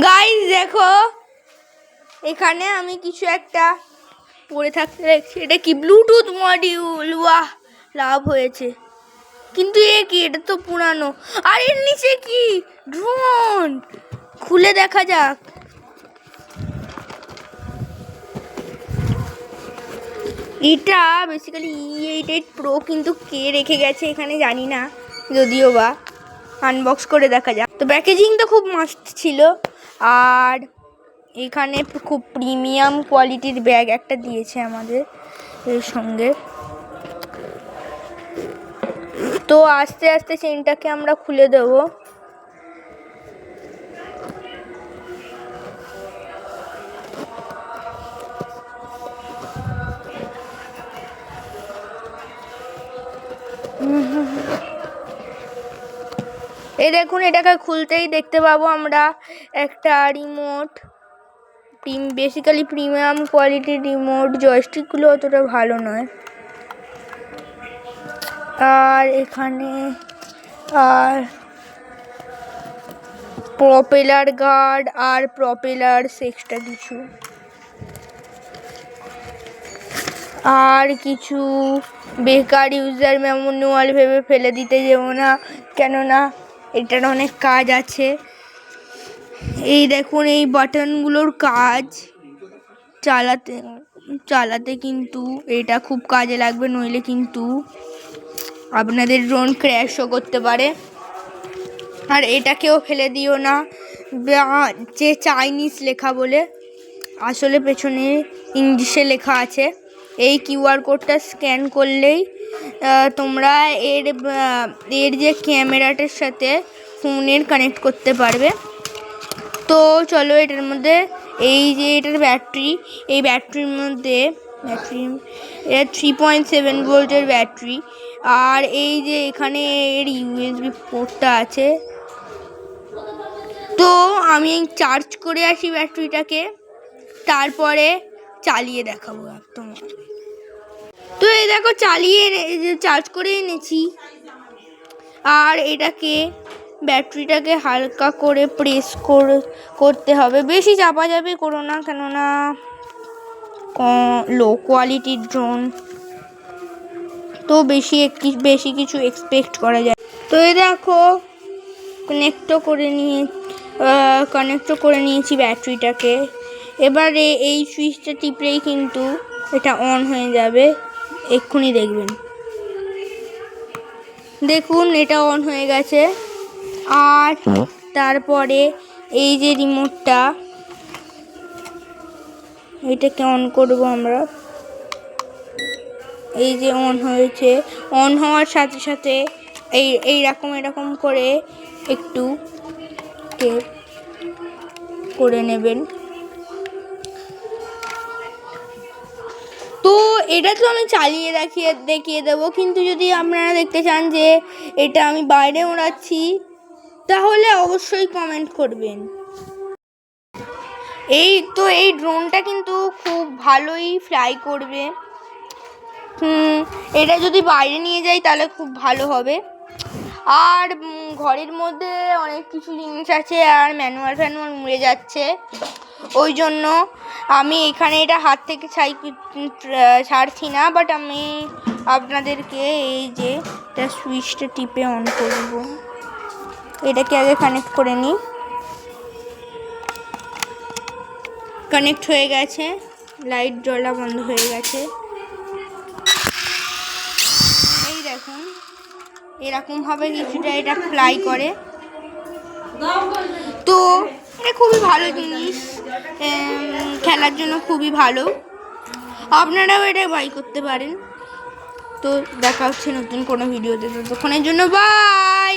Guys দেখো, এখানে আমি কিছু একটা পরে থাকতে দেখছি। এটা কি ব্লুটুথ মডিউল? বাহ, লাভ হয়েছে। কিন্তু এ কি, এটা তো পুরানো। আর এর নিচে কি? ড্রোন। খুলে দেখা যাক। এটা বেসিক্যালি E88 Pro, কিন্তু কে রেখে গেছে এখানে জানি না, যদিও বা আনবক্স করে দেখা যাক। তো প্যাকেজিং তো খুব মাস্ট ছিল। আর এখানে খুব প্রিমিয়াম কোয়ালিটির ব্যাগ একটা দিয়েছে আমাদের এর সঙ্গে। তো আস্তে আস্তে চেনটাকে আমরা খুলে দেবো। এই দেখুন, এটাকে খুলতেই দেখতে পাবো আমরা একটা রিমোট। বেসিক্যালি প্রিমিয়াম কোয়ালিটির রিমোট। জয়স্টিকগুলো অতটা ভালো নয়। আর এখানে আর প্রপেলার গার্ড আর প্রপেলার এক্সট্রা কিছু, আর কিছু বেকার ইউজার ম্যানুয়াল ভেবে ফেলে দিতে যেও না, কেননা এটার অনেক কাজ আছে। এই দেখুন, এই বাটনগুলোর কাজ চালাতে কিন্তু এটা খুব কাজে লাগবে, নইলে কিন্তু আপনাদের ড্রোন ক্র্যাশও করতে পারে। আর এটাকেও ফেলে দিও না, যে চাইনিজ লেখা বলে, আসলে পেছনে ইংলিশে লেখা আছে। এই কিউআর কোডটা স্ক্যান করলেই তোমরা এর যে ক্যামেরাটার সাথে ফোনের কানেক্ট করতে পারবে। তো চলো, এটার মধ্যে এই যে এটার ব্যাটারি, এই ব্যাটারির মধ্যে এটা 3.7 ভোল্টের ব্যাটারি। আর এই যে এখানে এর USB পোর্টটা আছে। তো আমি চার্জ করে আসি ব্যাটারিটাকে, তারপরে চালিয়ে দেখাবো একদম। তো এই দেখো, চার্জ করে এনেছি। আর এটাকে ব্যাটারিটাকে হালকা করে প্রেস করতে হবে, বেশি চাপাচাপি করো না, কেননা লো কোয়ালিটির ড্রোন তো বেশি কিছু এক্সপেক্ট করা যায়। তো এই দেখো, কানেক্টও করে নিয়েছি ব্যাটারিটাকে। এবারে এই সুইচটা টিপলেই কিন্তু এটা অন হয়ে যাবে, এক্ষুনি দেখবেন। দেখুন, এটা অন হয়ে গেছে। আর তারপরে এই যে রিমোটটা, এটাকে অন করব আমরা। এই যে অন হয়েছে। অন হওয়ার সাথে সাথে এরকম করে একটু করে নেবেন। তো এটা তো আমি চালিয়ে দেখিয়ে দেবো, কিন্তু যদি আপনারা দেখতে চান যে এটা আমি বাইরে ওড়াচ্ছি, তাহলে অবশ্যই কমেন্ট করবেন। এই ড্রোনটা কিন্তু খুব ভালোই ফ্লাই করবে। এটা যদি বাইরে নিয়ে যাই তাহলে খুব ভালো হবে। আর ঘরের মধ্যে অনেক কিছু জিনিস আছে, আর ম্যানুয়াল মুড়ে যাচ্ছে, ওই জন্য আমি এখানে এটা হাত থেকে ছাড়ছি না। বাট আমি আপনাদেরকে এই যে এটা সুইচটা টিপে অন করব। এটাকে আগে কানেক্ট করে নিই। কানেক্ট হয়ে গেছে, লাইট জ্বলা বন্ধ হয়ে গেছে। এই দেখুন, এরকমভাবে কিছুটা এটা ফ্লাই করে। তো এটা খুবই ভালো জিনিস, খেলার জন্য খুবই ভালো। আপনারাও এটা বাই করতে পারেন। তো দেখা হচ্ছে নতুন কোনো ভিডিওতে, ততক্ষণের জন্য বাই।